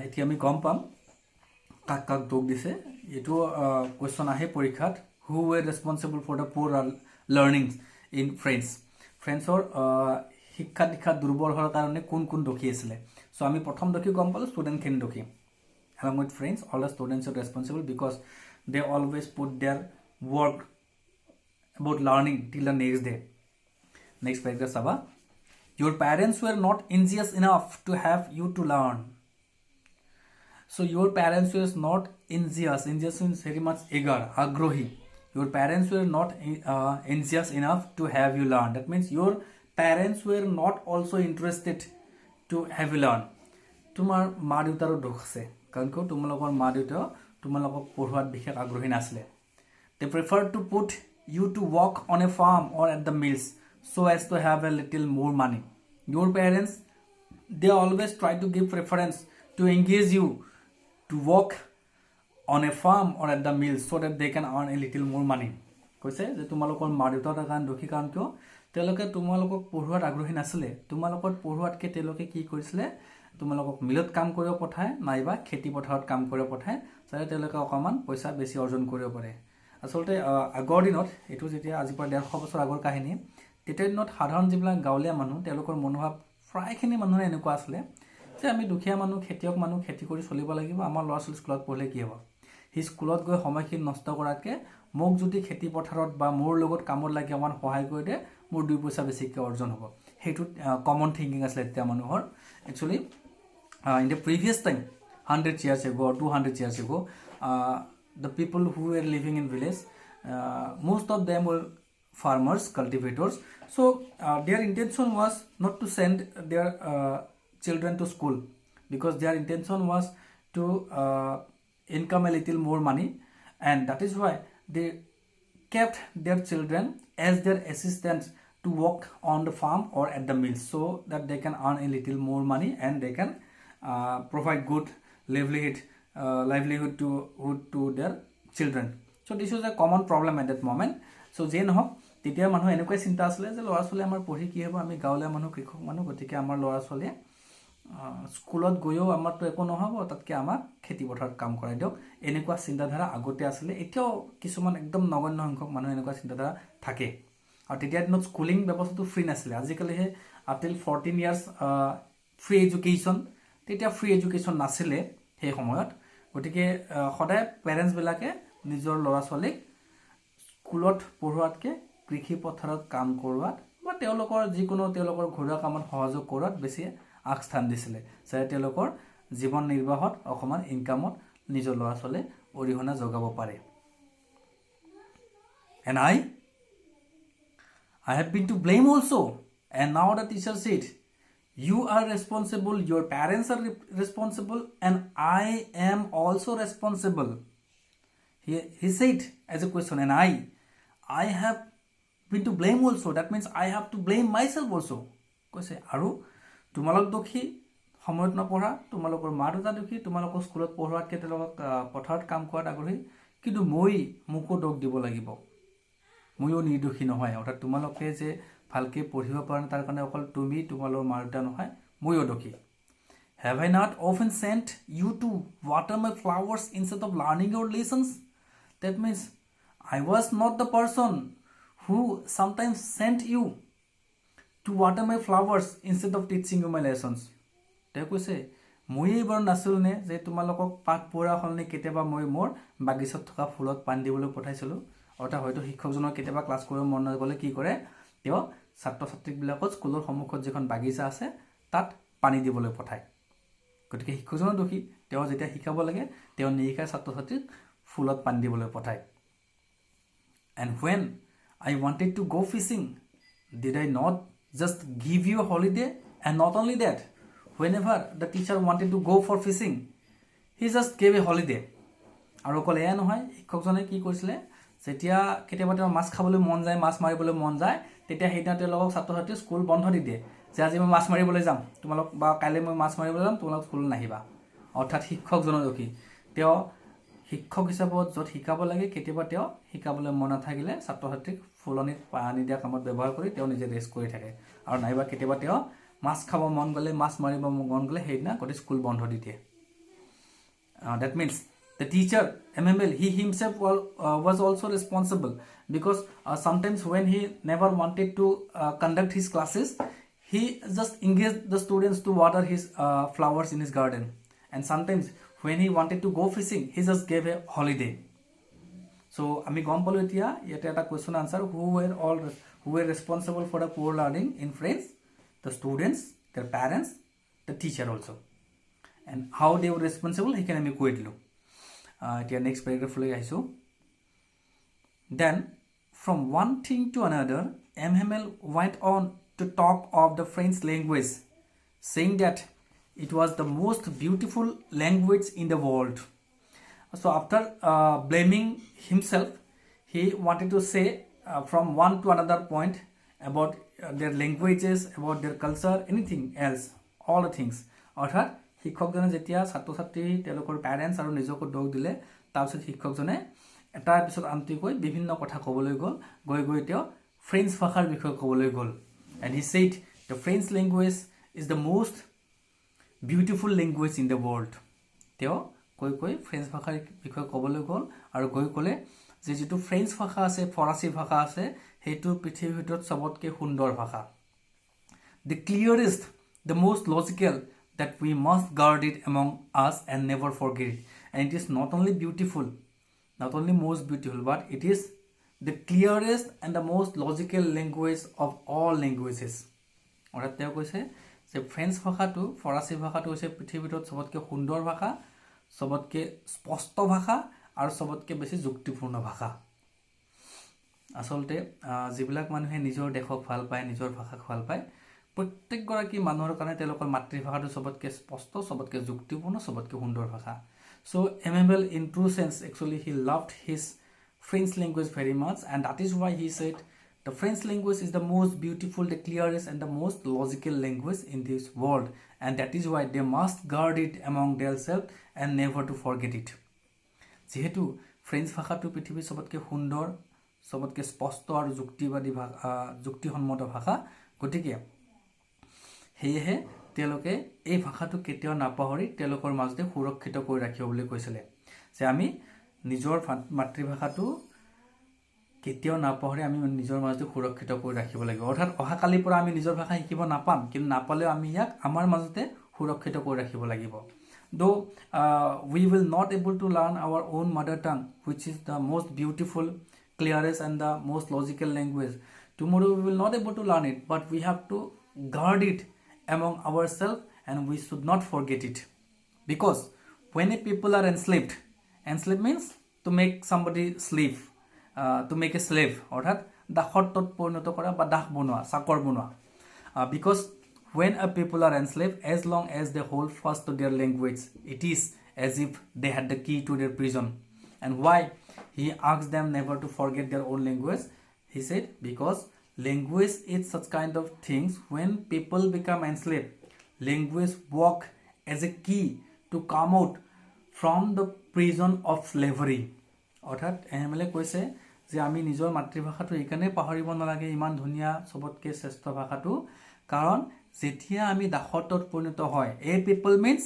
এতিয়া আমি গম পাম কাক কাক দোষ দিছে এটো কোৱেশ্চন আহে পৰীক্ষাত who were responsible for the poor learning in ফ্ৰেন্সৰ শিক্ষা দীক্ষা দুৰ্বল হোৱাৰ কাৰণে কোন কোন দোষী আছিলে সো আমি প্ৰথম দোষী গম পালো ষ্টুডেণ্টখিনি দোষী along with friends all the students are responsible because they always put their work about learning till the next day. Next paragraph saba your parents were not anxious enough to have you to learn. So your parents were not anxious means very much eager agrohi. Your parents were not anxious enough to have you learn. That means your parents were not also interested to have you learn. তোমাৰ মা দেউতাৰো দোষ আছে কাৰণ কি তোমালোকৰ মা দেউতা তোমালোকক পঢ়োৱাত বিশেষ আগ্ৰহী নাছিলে they preferred to put you to work on a farm or at the mills so as to have a little more money. Your parents they always try to give preference to engage you to work on a farm or at the mills so that they can earn a little more money. কৈছে যে তোমালোকৰ মা দেউতাৰ কাৰণ দোষী কাৰণ কিয় তেওঁলোকে তোমালোকক পঢ়োৱাত আগ্ৰহী নাছিলে তোমালোকৰ পঢ়োৱাতকে তেওঁলোকে কি কৰিছিলে তোমালোকক মিলত কাম কৰিব পঠায় নাইবা খেতি পথাৰত কাম কৰিব পঠায় যাতে তেওঁলোকে অকমান পইচা বেছি অৰ্জন কৰিব পাৰে আসলতে আগৰ দিনত এটো যেতিয়া আজি পৰা 150 বছৰ আগৰ কাহিনী তেতিয়া দিনত সাধাৰণ যিবিলাক গাঁৱলীয়া মানুহ তেওঁলোকৰ মনোভাৱ প্ৰায়খিনি মানুহৰ এনেকুৱা আছিলে যে আমি দুখীয়া মানুহ খেতিয়ক মানুহ খেতি কৰি চলিব লাগিব আমাৰ ল'ৰা ছোৱালী স্কুলত পঢ়লে কি হ'ব হি স্কুলত গৈ সময়খিনি নষ্ট কৰাতকে মোক যদি খেতি পথাৰত বা মোৰ লগত কামত লাগি অকমান সহায় কৰি দে মোৰ দুই পইচা বেছিকৈ অৰ্জন হ'ব হেতু কমন থিংকিং আছিল তেতিয়া মানুহৰ actually in the previous time 100 years ago or 200 years ago the people who were living in village most of them were farmers cultivators so their intention was not to send their children to school because their intention was to income a little more money and that is why they kept their children as their assistants to work on the farm or at the mill so that they can earn a little more money and they can provide good livelihood to their children. So this was a common problem at that moment. So je নহক তেতিয়া মানুহ এনেকৈ চিন্তা আছিল যে ল'ৰা ছোৱালী আমাৰ পঢ়ি কি হ'ব আমি গাঁৱলীয়া মানুহ কৃষক মানুহ গতিকে আমাৰ ল'ৰা ছোৱালী স্কুলত গৈও আমাৰটো একো নহব তাতকে আমাৰ খেতি পথাৰত কাম কৰাই দিওক এনেকুৱা চিন্তাধাৰা আগতে আছিল এতিয়াও কিছুমান একদম নগণ্য সংখ্যক মানুহ এনেকুৱা চিন্তাধাৰা থাকে আৰু তেতিয়া দিনত স্কুলিং ব্যৱস্থাটো ফ্ৰী নাছিল আজিকালি হে আপ টিল 14 ইয়াৰ্স ফ্ৰী এডুকেশ্যন তেতিয়া ফ্ৰী এডুকেশ্যন নাছিলে সেই সময়ত গতিকে সদায় পেৰেন্টস বিলাকে নিজৰ ল'ৰা ছোৱালীক স্কুলত পঢ়োৱাতকে কৃষি পথাৰত কাম কৰোৱাত বা তেওঁলোকৰ যিকোনো তেওঁলোকৰ ঘৰুৱা কামত সহযোগ কৰাত বেছি আগস্থান দিছিলে যাতে তেওঁলোকৰ জীৱন নিৰ্বাহত অকমান ইনকামত নিজৰ ল'ৰা ছোৱালী অৰিহণা যোগাব পাৰে and I have been to blame also and now the teacher said you are responsible your parents are responsible and I am also responsible he said as a question and I have been to blame also that means I have to blame myself also কৈছে আৰু তোমালোক দোষী সময়ত নপঢ়া তোমালোকৰ মা দেউতা দোষী তোমালোকৰ স্কুলত পঢ়োৱাতকে তেওঁলোকক পথাৰত কাম কৰাত আগ্ৰহী কিন্তু মোকো দোষ দিব লাগিব মইও নিৰ্দোষী নহয় অৰ্থাৎ তোমালোকে যে ভালকে পঢ়িব পাৰা তাৰ কাৰণে অকল তুমি তোমালোকৰ মা দেউতা নহয় মইও দোষী have I not often sent you to water my flowers instead of learning your lessons that means I was not the person who sometimes sent you to water my flowers instead of teaching you my lessons তে কৈছে মই এইবাৰ নাছিল নে যে তোমালোকক পাঠ পঢ়া হলনে কেতিয়াবা মই মোৰ বাগিচাত থকা ফুলত পানী দিবলৈ পঠাইছিলো অৰ্থাৎ হয়তো শিক্ষকজনৰ কেতিয়াবা ক্লাছ কৰিব মন নগলে কি কৰে তেওঁ ছাত্ৰ ছাত্ৰীবিলাকক স্কুলৰ সন্মুখত যেখন বাগিচা আছে তাত পানী দিবলৈ পঠায় গতিকে শিক্ষকজনৰ দোষী তেওঁ যেতিয়া শিকাব লাগে তেওঁ নিশিকাই ছাত্ৰ ছাত্ৰীক ফুলত পানী দিবলৈ পঠায় and when I wanted to go fishing did I not just give you a holiday and not only that whenever the teacher wanted to go for fishing he just gave a holiday আৰু কলে এ নহয় শিক্ষকজনে কি কৰিছিলে যেতিয়া কেতিয়াবা তেওঁ মাছ খাবলৈ মন যায় মাছ মাৰিবলৈ মন যায় তেতিয়া হেইটা তেওঁলোকক ছাত্ৰ ছাত্ৰী স্কুল বন্ধ দি দিয়ে যে আজি মই মাছ মাৰিবলৈ যাম তোমালোক বা কাইলৈ মই মাছ মাৰিবলৈ যাম তোমালোক স্কুল নাহিবা অৰ্থাৎ শিক্ষকজনৰ দোষী তেওঁ শিক্ষক হিচাপত যত শিকাব লাগে কেতিয়াবা তেওঁ শিকাবলৈ মন নাথাকিলে ছাত্ৰ ছাত্ৰীক ফুলনিত পানী দিয়া কামত ব্যৱহাৰ কৰি তেওঁ নিজে ৰেষ্ট কৰি থাকে আৰু নাইবা কেতিয়াবা তেওঁ মাছ খাব মন গলে মাছ মাৰিব মন গলে হেইনা গতে স্কুল বন্ধ দি দিয়ে That means the teacher, MML, he himself was also responsible, because sometimes when he never wanted to conduct his classes, he just engaged the students to water his flowers in his garden. And sometimes when he wanted to go fishing, he just gave a holiday. So আমি গম পালো এতিয়া ইয়াতে এটা question answer, who were responsible for the poor learning in France? The students, their parents, the teacher also. And how they were responsible, সেইখানে আমি কৈ দিলো। এতিয়া next paragraph লৈ আহিছো। Then from one thing to another, MML went on to talk of the French language, saying that it was the most beautiful language in the world. So after blaming himself, he wanted to say from one to another point about their languages, about their culture, anything else, all the things. অৰ্থাৎ শিক্ষকজনে যেতিয়া ছাত্ৰ ছাত্ৰী তেওঁলোকৰ parents আৰু নিজকো দোষ দিলে, তাৰপিছত শিক্ষকজনে এটাৰ পিছত আনটোকৈ বিভিন্ন কথা ক'বলৈ গ'ল, গৈ তেওঁ ফ্ৰেঞ্চ ভাষাৰ বিষয়ে ক'বলৈ গ'ল। And he said the French language is the most beautiful language in the world. তেওঁ কৈ ফ্ৰেঞ্চ ভাষাৰ বিষয়ে ক'বলৈ গ'ল আৰু ক'লে যে যিটো ফ্ৰেঞ্চ ভাষা আছে, ফৰাচী ভাষা আছে, সেইটো পৃথিৱীৰ ভিতৰত চবতকৈ সুন্দৰ ভাষা। The clearest, the most logical, that we must guard it among us and never forget it. And it is not only beautiful, not only most beautiful, but it is the clearest and the most logical language of all languages. অৰ্থাৎ তেওঁ কৈছে যে French ভাষাটো, ফৰাচী ভাষাটো হৈছে পৃথিৱীৰ ভিতৰত চবতকৈ সুন্দৰ ভাষা, চবতকৈ স্পষ্ট ভাষা আৰু চবতকৈ বেছি যুক্তিপূৰ্ণ ভাষা। আচলতে যিবিলাক মানুহে নিজৰ দেশক ভাল পায়, নিজৰ ভাষাক ভাল পায়, প্ৰত্যেকগৰাকী মানুহৰ কাৰণে তেওঁলোকৰ মাতৃভাষাটো চবতকৈ স্পষ্ট, চবতকৈ যুক্তিপূৰ্ণ, চবতকৈ সুন্দৰ ভাষা। So MML, in true sense, actually he loved his French language very much, and that is why he said the French language is the most beautiful, the clearest, and the most logical language in this world, and that is why they must guard it among themselves and never to forget it. যেহেতু French ভাষাটো পৃথিৱীৰ চবতকৈ সুন্দৰ, চবতকৈ স্পষ্ট আৰু যুক্তিবাদী ভাষা, যুক্তিসন্মত ভাষা, গতিকে সেয়েহে তেওঁলোকে এই ভাষাটো কেতিয়াও নাপাহৰি তেওঁলোকৰ মাজতে সুৰক্ষিত কৰি ৰাখিব বুলি কৈছিলে, যে আমি নিজৰ মাতৃভাষাটো কেতিয়াও নাপাহৰি আমি নিজৰ মাজতে সুৰক্ষিত কৰি ৰাখিব লাগিব। অৰ্থাৎ অহাকালিৰ পৰা আমি নিজৰ ভাষা শিকিব নাপাম, কিন্তু নাপালেও আমি ইয়াক আমাৰ মাজতে সুৰক্ষিত কৰি ৰাখিব লাগিব। Though we will not able to learn our own mother tongue, which is the most beautiful, clearest, and the most logical language, tomorrow we will not able to learn it, but we have to guard it among ourselves, and we should not forget it. Because when a people are enslaved means to make somebody slave, to make a slave, অৰ্থাৎ দাসত্বত পৰিণত কৰা বা দাস বনোৱা, চাকৰ বনোৱা। Because when a people are enslaved, as long as they hold fast to their language, it is as if they had the key to their prison. And why he asked them never to forget their own language? He said, because language is such kind of things, when people become enslaved, language work as a key to come out from the prison of slavery. অৰ্থাৎ MLA কৈছে যে আমি নিজৰ মাতৃভাষাটো এইকাৰণে পাহৰিব নালাগে, ইমান ধুনীয়া চবতকৈ শ্ৰেষ্ঠ ভাষাটো, কাৰণ যেতিয়া আমি দাসত্বত পৰিণত হয়, a people means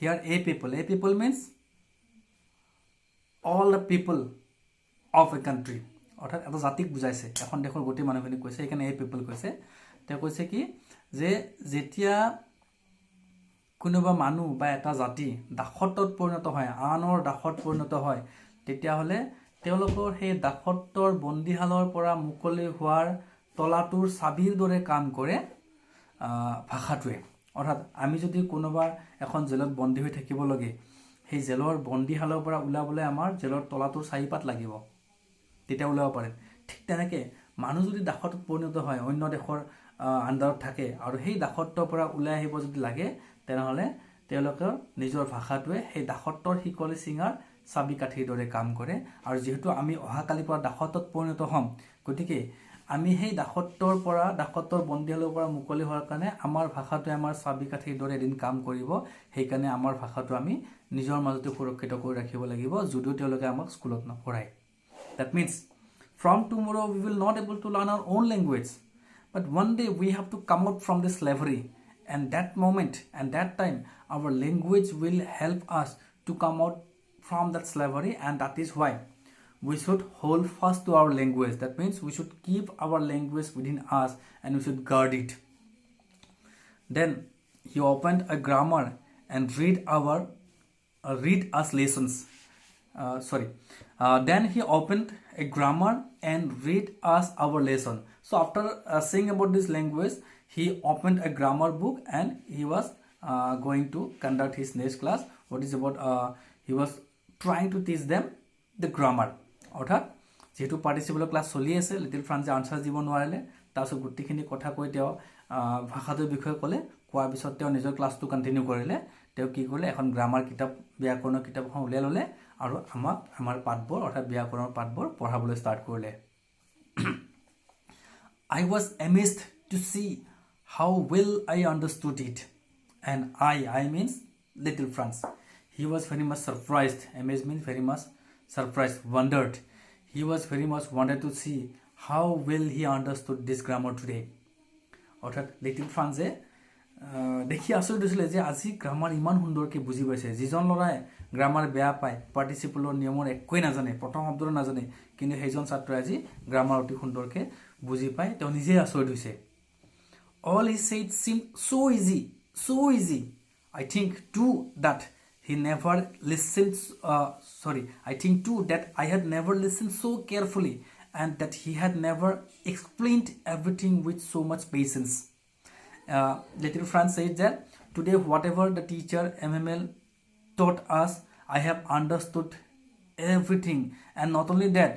here a people means all the people of a country, অৰ্থাৎ এটা জাতিক বুজাইছে, এখন দেশৰ গোটেই মানুহখিনিক কৈছে, এইকাৰণে a people কৈছে। তেওঁ কৈছে কি যে যেতিয়া কোনোবা মানুহ বা এটা জাতি দাসত্বত পৰিণত হয়, আনৰ দাসত পৰিণত হয়, তেতিয়াহ'লে তেওঁলোকৰ সেই দাসত্বৰ বন্দীশালৰ পৰা মুকলি হোৱাৰ তলাটোৰ চাবিৰ দৰে কাম কৰে ভাষাটোৱে। অৰ্থাৎ আমি যদি কোনোবা এখন জেলত বন্দী হৈ থাকিব লাগে, সেই জেলৰ বন্দীশালৰ পৰা ওলাবলৈ আমাৰ জেলৰ তলাটোৰ চাৰিপাত লাগিব, তেতিয়া ওলাব পাৰে। ঠিক তেনেকৈ মানুহ যদি দাসত্বত পৰিণত হয়, অন্য দেশৰ আণ্ডাৰত থাকে, আৰু সেই দাসত্বৰ পৰা ওলাই আহিব যদি লাগে, তেনেহ'লে তেওঁলোকৰ নিজৰ ভাষাটোৱে সেই দাসত্বৰ শিকলি চিঙাৰ চাবি কাঠিৰ দৰে কাম কৰে। আৰু যিহেতু আমি অহাকালিৰ পৰা দাসত্বত পৰিণত হ'ম, গতিকে আমি সেই দাসত্বৰ বন্দীশালৰ পৰা মুকলি হোৱাৰ কাৰণে আমাৰ ভাষাটোৱে আমাৰ চাবি কাঠিৰ দৰে এদিন কাম কৰিব। সেইকাৰণে আমাৰ ভাষাটো আমি নিজৰ মাজতে সুৰক্ষিত কৰি ৰাখিব লাগিব, যদিও তেওঁলোকে আমাক স্কুলত নপঢ়ায়। That means from tomorrow we will not able to learn our own language, but one day we have to come out from this slavery, and that moment and that time our language will help us to to come out from that slavery, and that is why we should hold fast to our language. That means we should keep our language within us and we should guard it. Then he opened a grammar and read us lessons. Then he opened a grammar and read us our lesson. So after saying about this language, he opened a grammar book and he was going to conduct his next class. What is about he was trying to teach them the grammar. অৰ্থাৎ যেহেতু participle class চলি আছে, little ফ্ৰান্সে answer দিব নোৱাৰিলে, তাৰপিছত গোটেইখিনি কথা কৈ তেওঁ ভাষাটোৰ বিষয়ে ক'লে, কোৱাৰ পিছত তেওঁ নিজৰ ক্লাছটো কণ্টিনিউ কৰিলে। তেওঁ কি কৰিলে, এখন গ্ৰামাৰ কিতাপ, ব্যাকৰণৰ কিতাপ এখন উলিয়াই ল'লে আৰু আমাক আমাৰ পাঠবোৰ অৰ্থাৎ ব্যাকৰণৰ পাঠবোৰ পঢ়াবলৈ ষ্টাৰ্ট কৰিলে। I was amazed to see how well I understood it, and I means little France. He was very much surprised. Amazed means very much surprised, wondered. He was very much wanted to see how well he understood this grammar today. অৰ্থাৎ little ফ্ৰান্সে দেখি আচৰিত হৈছিলে যে আজি grammar ইমান সুন্দৰকৈ বুজি পাইছে। যিজন ল'ৰাই গ্ৰামাৰ বেয়া পায়, পাৰ্টিচিপলৰ নিয়মৰ একোৱেই নাজানে, প্ৰথম শব্দটো নাজানে, কিন্তু সেইজন ছাত্ৰই আজি গ্ৰামাৰ অতি সুন্দৰকৈ বুজি পায়, তেওঁ নিজেই আচৰিত হৈছে। All he said seemed so easy. I think too that he never listened. I think too that I had never listened so carefully, and that he had never explained everything with so much patience. Little France said that today whatever the teacher MML taught us, I have understood everything, and not only that,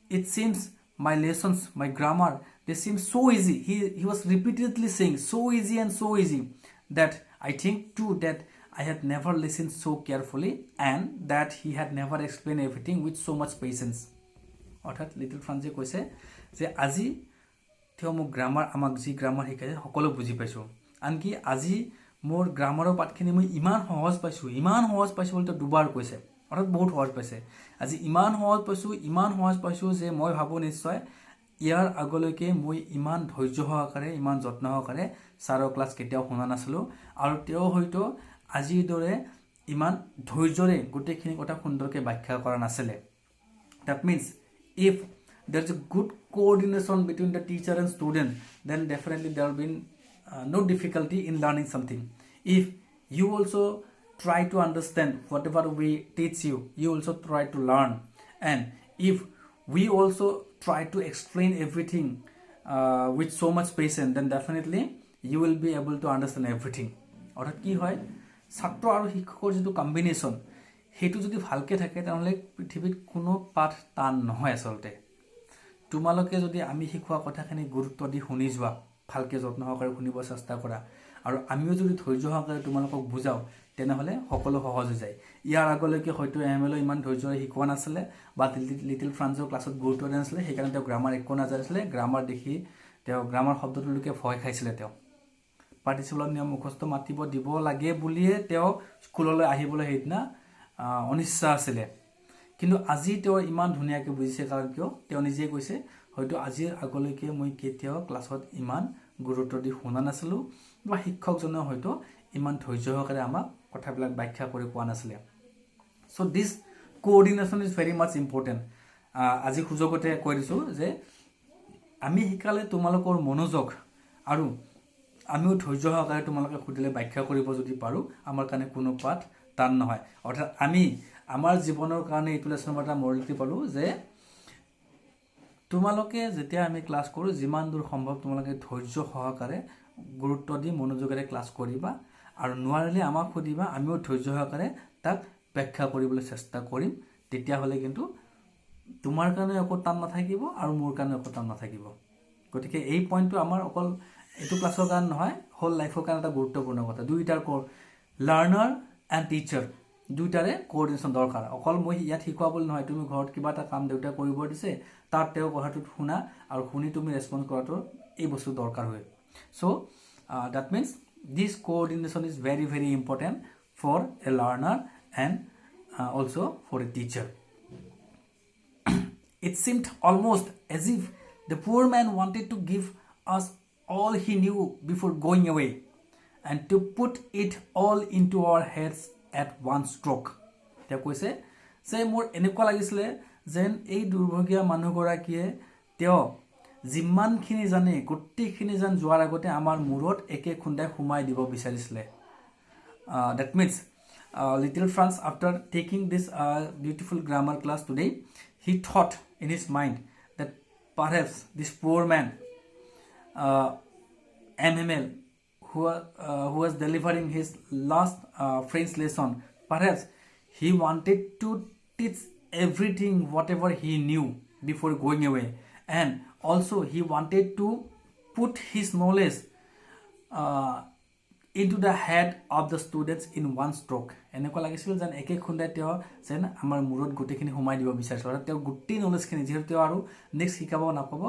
it seems my lessons, my grammar, they seem so easy. He was repeatedly saying so easy and so easy that I think too that I had never listened so carefully, and that he had never explained everything with so much patience. অৰ্থাৎ little ফ্ৰান্সে কৈছে যে আজি তেওঁ মোক grammar, আমাক যি grammar শিকাইছে সকলো বুজি পাইছোঁ, আনকি আজি মোৰ গ্ৰামাৰৰ পাঠখিনি মই ইমান সহজ পাইছোঁ বুলি তেওঁ দুবাৰ কৈছে। অৰ্থাৎ বহুত সহজ পাইছে। আজি ইমান সহজ পাইছোঁ যে মই ভাবোঁ নিশ্চয় ইয়াৰ আগলৈকে মই ইমান ধৈৰ্য সহকাৰে, ইমান যত্ন সহকাৰে ছাৰৰ ক্লাছ কেতিয়াও শুনা নাছিলোঁ, আৰু তেওঁ হয়তো আজিৰ দৰে ইমান ধৈৰ্যৰে গোটেইখিনি কথা সুন্দৰকৈ ব্যাখ্যা কৰা নাছিলে। That means if there is a good coordination between the teacher and student, then definitely there will be no difficulty in learning something. If you also try to understand whatever we teach you, you also try to learn, and if we also try to explain everything with so much patience, then definitely you will be able to understand everything. অৰ্থাৎ কি হয়, ছাত্ৰ আৰু শিক্ষকৰ যিটো combination, সেইটো যদি ভালকৈ থাকে তেনেহ'লে পৃথিৱীত কোনো পাঠ টান নহয়। আচলতে তোমালোকে যদি আমি শিকোৱা কথাখিনি গুৰুত্ব দি শুনি যোৱা, ভালকৈ যত্ন সহকাৰে শুনিব চেষ্টা কৰা, আৰু আমিও যদি ধৈৰ্য সহকাৰে তোমালোকক বুজাওঁ, তেনেহ'লে সকলো সহজ হৈ যায়। ইয়াৰ আগলৈকে হয়তো MML ইমান ধৈৰ্যৰে শিকোৱা নাছিলে, বা লিটিল ফ্ৰান্সৰ ক্লাছত গুৰুত্ব দিয়া নাছিলে, সেইকাৰণে তেওঁ গ্ৰামাৰ একো নাজানিছিলে। গ্ৰামাৰ দেখি তেওঁ গ্ৰামাৰ শব্দটোলৈকে ভয় খাইছিলে। তেওঁ পাৰ্টিচিপলৰ নিয়ম মুখস্থ মাতিব দিব লাগে বুলিয়ে তেওঁ স্কুললৈ আহিবলৈ সেইদিনা অনিচ্ছা আছিলে, কিন্তু আজি তেওঁ ইমান ধুনীয়াকৈ বুজিছে। কাৰণ কিয়, তেওঁ নিজে কৈছে হয়তো আজিৰ আগলৈকে মই কেতিয়াও ক্লাছত ইমান গুৰুত্ব দি শুনা নাছিলোঁ, বা শিক্ষকজনেও হয়তো ইমান ধৈৰ্য সহকাৰে আমাক কথাবিলাক ব্যাখ্যা কৰি পোৱা নাছিলে। So' this coordination is very much important. আজি সুযোগতে কৈ দিছোঁ যে আমি শিকালে তোমালোকৰ মনোযোগ, আৰু আমিও ধৈৰ্য সহকাৰে তোমালোকে সুধিলে ব্যাখ্যা কৰিব যদি পাৰোঁ, আমাৰ কাৰণে কোনো পাঠ টান নহয়। অৰ্থাৎ আমি আমাৰ জীৱনৰ কাৰণে এইটো লেচনৰ এটা মৰেলিটি পালোঁ যে তোমালোকে যেতিয়া আমি ক্লাছ কৰোঁ, যিমান দূৰ সম্ভৱ তোমালোকে ধৈৰ্য সহকাৰে গুৰুত্ব দি মনোযোগেৰে ক্লাছ কৰিবা, আৰু নোৱাৰিলে আমাক সুধিবা, আমিও ধৈৰ্য সহকাৰে তাক ব্যাখ্যা কৰিবলৈ চেষ্টা কৰিম। তেতিয়াহ'লে কিন্তু তোমাৰ কাৰণে একো টান নাথাকিব আৰু মোৰ কাৰণে একো টান নাথাকিব। গতিকে এই পইণ্টটো আমাৰ অকল এইটো ক্লাছৰ কাৰণে নহয়, হোল লাইফৰ কাৰণে এটা গুৰুত্বপূৰ্ণ কথা। দুইটাৰ লাৰ্ণাৰ এণ্ড টিচাৰ দুইটাৰে কোঅৰ্ডিনেশ্যন দৰকাৰ। অকল মই ইয়াত শিকোৱা বুলি নহয়, তুমি ঘৰত কিবা এটা কাম দেউতাই কৰিব দিছে, তাত তেওঁ কথাটোত শুনা আৰু শুনি তুমি ৰেছপন্স কৰাটো এই বস্তু দৰকাৰ হয়। চ' that means this coordination is very very important for a learner and also for a teacher. It seemed almost as if the poor man wanted to give us all he knew before going away, and to put it all into our heads at one stroke. তেওঁ কৈছে যে মোৰ এনেকুৱা লাগিছিলে যেন এই দুৰ্ভগীয়া মানুহগৰাকীয়ে তেওঁ যিমানখিনি জানে গোটেইখিনি যেন যোৱাৰ আগতে আমাৰ মূৰত একে খুন্দাই সোমাই দিব বিচাৰিছিলে that means little Franz after taking this beautiful grammar class today he thought in his mind that perhaps this poor man MML who was delivering his last French lesson perhaps he wanted to teach everything whatever he knew before going away and also he wanted to put his knowledge into the head of the students in one stroke এনেকুৱা লাগিছিল যেন একে খুন্দাই তেওঁ যেন আমাৰ মূৰত গোটেইখিনি সোমাই দিব বিচাৰিছিল আৰু তেওঁ গোটেই নলেজখিনি যিহেতু তেওঁ আৰু নেক্সট শিকাব নাপাব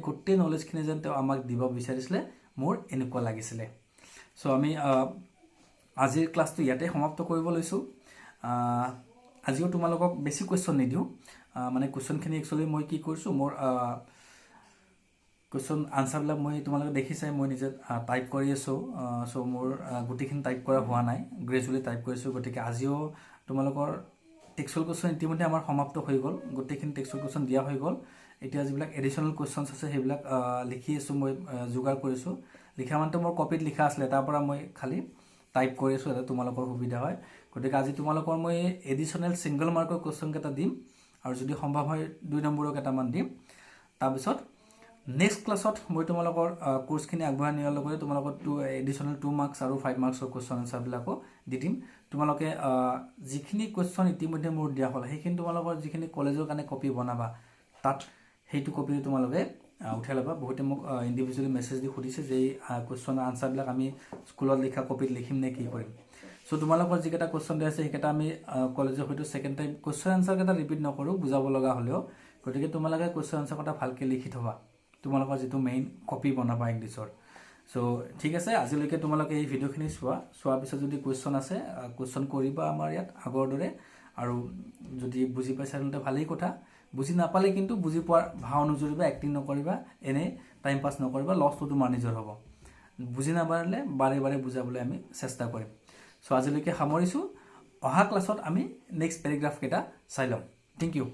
গোটেই নলেজখিনি যেন তেওঁ আমাক দিব বিচাৰিছিলে মোৰ এনেকুৱা লাগিছিলে সো আমি আজিৰ ক্লাছটো ইয়াতে সমাপ্ত কৰিব লৈছো আজিও তোমালোকক বেছি কোৱেশ্চন নিদিও মানে কোৱেশ্চনখিনি একচুয়ালি মই কি কৰিছো মোৰ কোৱেশ্চন আনসাৰবিলাক মই তোমালোকে দেখিছাই মই নিজে টাইপ কৰি আছো সো মোৰ গোটেইখিনি টাইপ কৰা হোৱা নাই গ্ৰেজুৱেলি টাইপ কৰিছো গতিকে আজিও তোমালোকৰ টেক্সচুৱেল কোৱেশ্চন ইতিমধ্যে আমাৰ সমাপ্ত হৈ গ'ল গোটেইখিনি টেক্সচুৱেল কোৱেশ্চন দিয়া হৈ গ'ল এতিয়া যিবিলাক এডিশনাল কোৱেশ্চনছ আছে সেইবিলাক লিখি আছো মই যোগাৰ কৰিছো লিখা মানটো মোৰ কপিত লিখা আছিল তাৰ পৰা মই খালি টাইপ কৰি আছো এটা তোমালোকৰ সুবিধা হয় গতিকে আজি তোমালোকৰ মই এডিশনাল সিঙ্গল মাৰ্কৰ কোৱেশ্চন কেটা দিম আৰু যদি সম্ভৱ হয় 2 নম্বৰৰ কেটামান দিম তাৰ পিছত নেক্সট ক্লাছত মই তোমালোকৰ কোৰ্সখিনি আগবঢ়াই নিয়াৰ লগতে তোমালোকৰ এডিশনাল 2 মাৰ্কস আৰু 5 মাৰ্কসৰ কোৱেশ্চন আনসাৰ বিলাকো দি দিম তোমালোকে যিখিনি কোৱেশ্চন ইতিমধ্যে মোৰ দিয়া হল সেইখিনি তোমালোকৰ যিখিনি কলেজৰ কাৰণে কপি বনাবা তাত হেইটো কপি তোমালোকে উঠাই লবা বহুতে মোক ইন্ডিভিজুৱেলি মেছেজ দি খুদিছে যে কোৱেশ্চন আনসাৰ বিলাক আমি স্কুলত লিখা কপিত লিখিম নে কি কৰিম সো তোমালোকৰ যিকেটা কোৱেশ্চন দিয়া আছে সেইকেটা আমি কলেজৰ হয়তো সেকেন্ড টাইম কোৱেশ্চন আনসাৰ কেটা ৰিপিট নকৰো বুজাব লগা হলেও গতিকে তোমালোকে কোৱেশ্চন আনসাৰ কথা ভালকে লিখি থবা তোমালোকৰ যেটো মেইন কপি বনাবা ইংলিছৰ সো ঠিক আছে আজিলৈকে তোমালোকে এই ভিডিওখিনি চোৱা পিছত যদি কোৱেশ্চন আছে কোৱেশ্চন কৰিবা আমাৰ ইয়াত আগৰ দৰে আৰু যদি বুজি পাইছা তেন্তে ভালেই কথা বুজি নাপালে কিন্তু বুজি পোৱাৰ ভাও নজৰিবা এক্টিং নকৰিবা এনে টাইম পাস নকৰিবা লছটো তোমাৰ নিজৰ হ'ব বুজি নাপালে বাৰে বাৰে বুজাবলৈ আমি চেষ্টা কৰিম সো আজিলৈকে সামৰিছো অহা ক্লাছত আমি নেক্সট পেৰাগ্ৰাফ কেটা চাই লম থ্যাংক ইউ